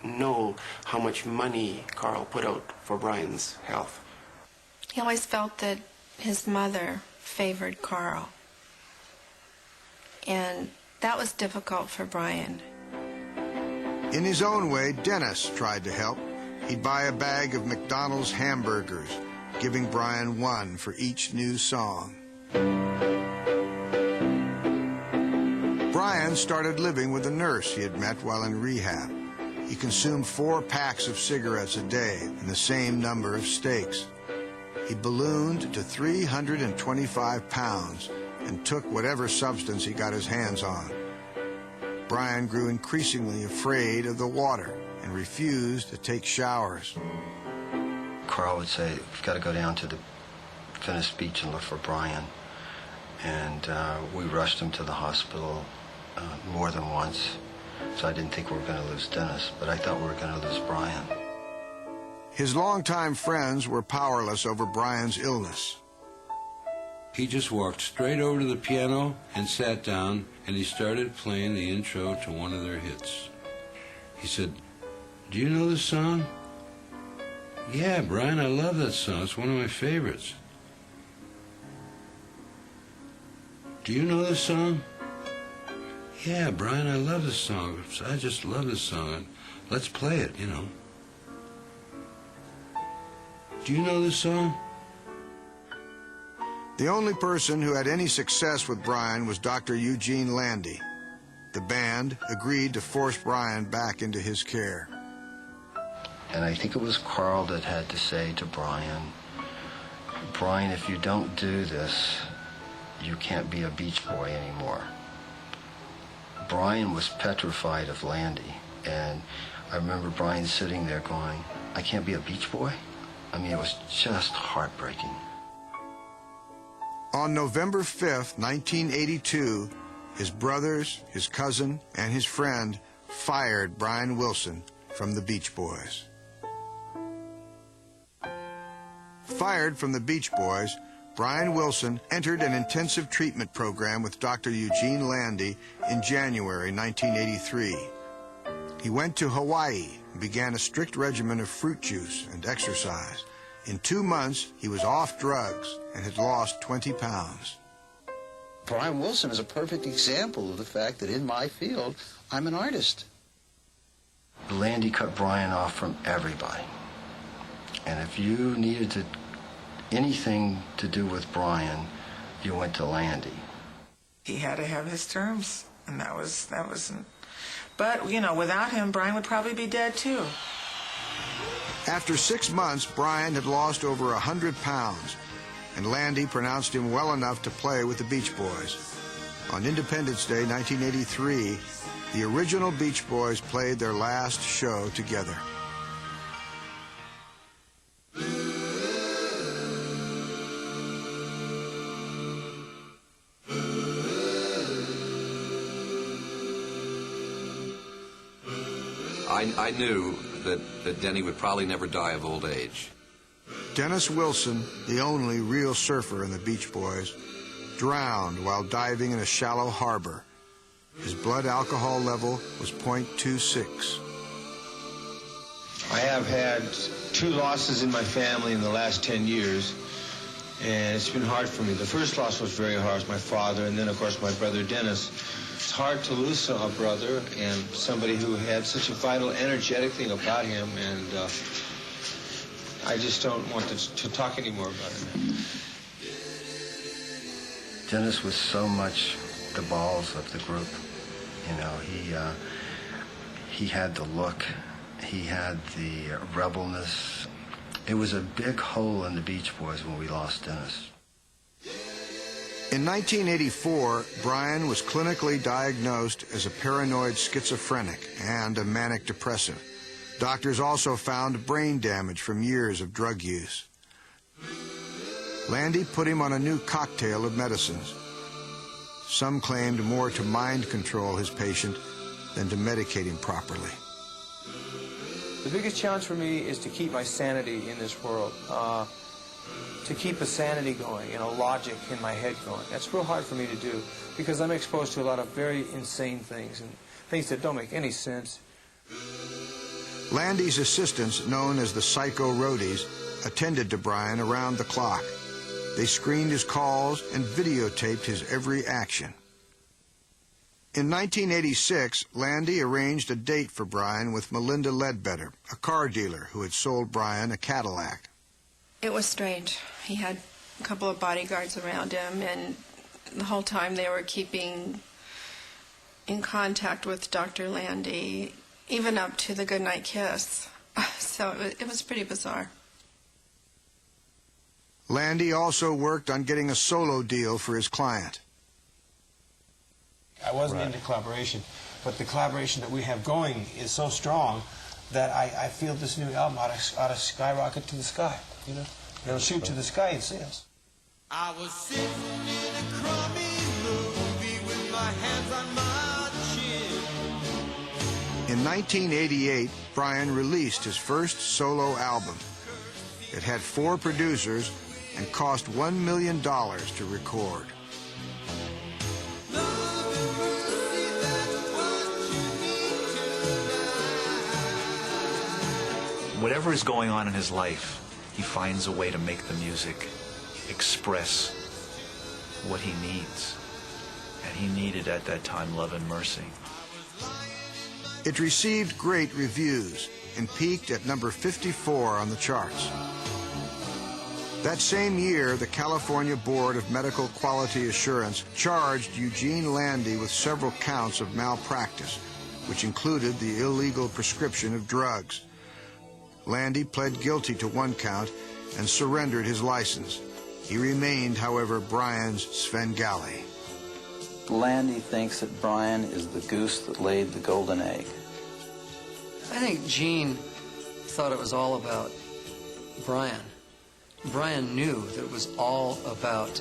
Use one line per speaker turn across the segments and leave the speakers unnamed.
Know how much money Carl put out for Brian's health.
He always felt that his mother favored Carl, and that was difficult for Brian.
In his own way, Dennis tried to help. He'd buy a bag of McDonald's hamburgers, giving Brian one for each new song. Brian started living with a nurse he had met while in rehab. He consumed 4 packs of cigarettes a day and the same number of steaks. He ballooned to 325 pounds and took whatever substance he got his hands on. Brian grew increasingly afraid of the water and refused to take showers.
Carl would say, "We've got to go down to the Venice Beach and look for Brian." And we rushed him to the hospital more than once. So I didn't think we were going to lose Dennis, but I thought we were going to lose Brian.
His longtime friends were powerless over Brian's illness.
He just walked straight over to the piano and sat down, and he started playing the intro to one of their hits. He said, "Do you know this song?" "Yeah, Brian, I love that song. It's one of my favorites." "Do you know this song?" "Yeah, Brian, I love this song. I just love this song. Let's play it, you know." "Do you know this song?"
The only person who had any success with Brian was Dr. Eugene Landy. The band agreed to force Brian back into his care.
And I think it was Carl that had to say to Brian, "Brian, if you don't do this, you can't be a Beach Boy anymore." Brian was petrified of Landy, and I remember Brian sitting there going, "I can't be a Beach Boy?" I mean, it was just heartbreaking.
On November 5th, 1982, his brothers, his cousin, and his friend fired Brian Wilson from the Beach Boys. Fired from the Beach Boys, Brian Wilson entered an intensive treatment program with Dr. Eugene Landy in January 1983. He went to Hawaii and began a strict regimen of fruit juice and exercise. In 2 months, he was off drugs and had lost 20 pounds.
Brian Wilson is a perfect example of the fact that in my field, I'm an artist.
Landy cut Brian off from everybody. And if you needed anything to do with Brian, you went to Landy.
He had to have his terms, and that wasn't. But, you know, without him, Brian would probably be dead, too.
After 6 months, Brian had lost over 100 pounds, and Landy pronounced him well enough to play with the Beach Boys. On Independence Day, 1983, the original Beach Boys played their last show together.
I knew that Denny would probably never die of old age.
Dennis Wilson, the only real surfer in the Beach Boys, drowned while diving in a shallow harbor. His blood alcohol level was .26.
I have had 2 losses in my family in the last 10 years, and it's been hard for me. The first loss was very hard, my father, and then, of course, my brother Dennis. It's hard to lose a brother and somebody who had such a vital, energetic thing about him, and I just don't want to talk anymore about it.
Dennis was so much the balls of the group. You know, he had the look, he had the rebelness. It was a big hole in the Beach Boys when we lost Dennis.
In 1984, Brian was clinically diagnosed as a paranoid schizophrenic and a manic depressive. Doctors also found brain damage from years of drug use. Landy put him on a new cocktail of medicines. Some claimed more to mind control his patient than to medicate him properly.
The biggest challenge for me is to keep my sanity in this world, to keep a sanity going, you know, logic in my head going. That's real hard for me to do because I'm exposed to a lot of very insane things and things that don't make any sense.
Landy's assistants, known as the Psycho Roadies, attended to Brian around the clock. They screened his calls and videotaped his every action. In 1986, Landy arranged a date for Brian with Melinda Ledbetter, a car dealer who had sold Brian a Cadillac.
It was strange. He had a couple of bodyguards around him, and the whole time they were keeping in contact with Dr. Landy, even up to the goodnight kiss. So it was pretty bizarre.
Landy also worked on getting a solo deal for his client.
I wasn't into collaboration, but the collaboration that we have going is so strong that I feel this new album ought to skyrocket to the sky, you know? It'll shoot to the sky in sales.
I was sitting in a crummy movie with my hands on my chin.
In 1988, Brian released his first solo album. It had 4 producers and cost $1 million to record.
Whatever is going on in his life, he finds a way to make the music express what he needs. And he needed at that time love and mercy.
It received great reviews and peaked at number 54 on the charts. That same year, the California Board of Medical Quality Assurance charged Eugene Landy with several counts of malpractice, which included the illegal prescription of drugs. Landy pled guilty to 1 count and surrendered his license. He remained, however, Brian's Svengali.
Landy thinks that Brian is the goose that laid the golden egg.
I think Gene thought it was all about Brian. Brian knew that it was all about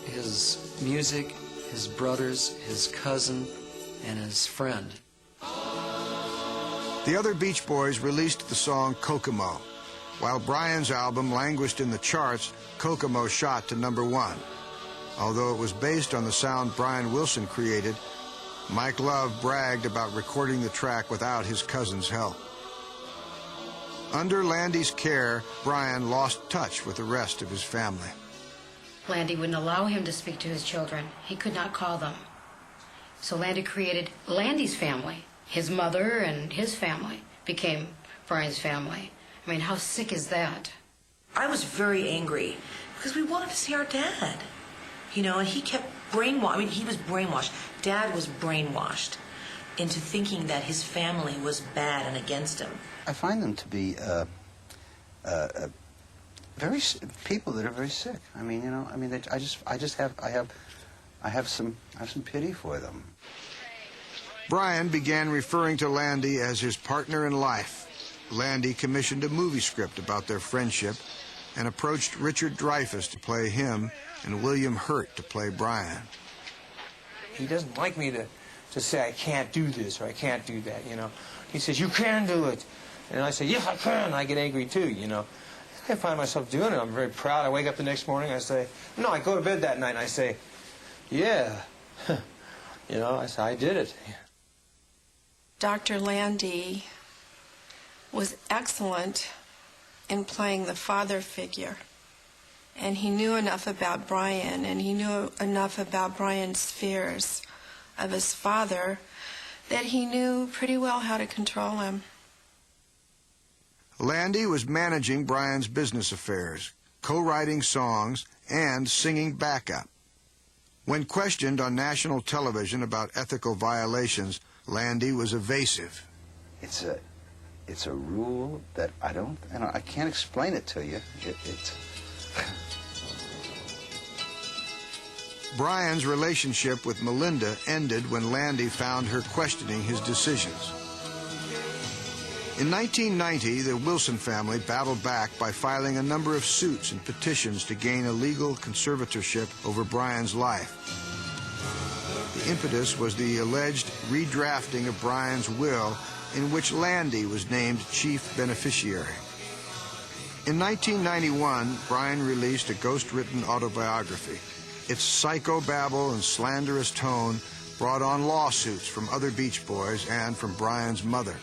his music, his brothers, his cousin, and his friend.
The other Beach Boys released the song Kokomo. While Brian's album languished in the charts, Kokomo shot to number 1. Although it was based on the sound Brian Wilson created, Mike Love bragged about recording the track without his cousin's help. Under Landy's care, Brian lost touch with the rest of his family.
Landy wouldn't allow him to speak to his children. He could not call them. So Landy created Landy's family. His mother and his family became Brian's family. I mean, how sick is that?
I was very angry because we wanted to see our dad. You know, and he kept brainwashed. I mean, he was brainwashed. Dad was brainwashed into thinking that his family was bad and against him.
I find them to be people that are very sick. I mean, you know, I mean, I have some pity for them.
Brian began referring to Landy as his partner in life. Landy commissioned a movie script about their friendship and approached Richard Dreyfuss to play him and William Hurt to play Brian.
He doesn't like me to say I can't do this or I can't do that, you know. He says, you can do it. And I say, yes, I can. And I get angry too, you know. I find myself doing it. I'm very proud. I wake up the next morning, I say, no, I go to bed that night and I say, yeah. You know, I say, I did it.
Dr. Landy was excellent in playing the father figure. And he knew enough about Brian, and he knew enough about Brian's fears of his father that he knew pretty well how to control him.
Landy was managing Brian's business affairs, co-writing songs, and singing backup. When questioned on national television about ethical violations, Landy was evasive.
It's a rule that I can't explain it to you.
Brian's relationship with Melinda ended when Landy found her questioning his decisions. In 1990, the Wilson family battled back by filing a number of suits and petitions to gain a legal conservatorship over Brian's life. The impetus was the alleged redrafting of Brian's will, in which Landy was named chief beneficiary. In 1991, Brian released a ghost-written autobiography. Its psychobabble and slanderous tone brought on lawsuits from other Beach Boys and from Brian's mother.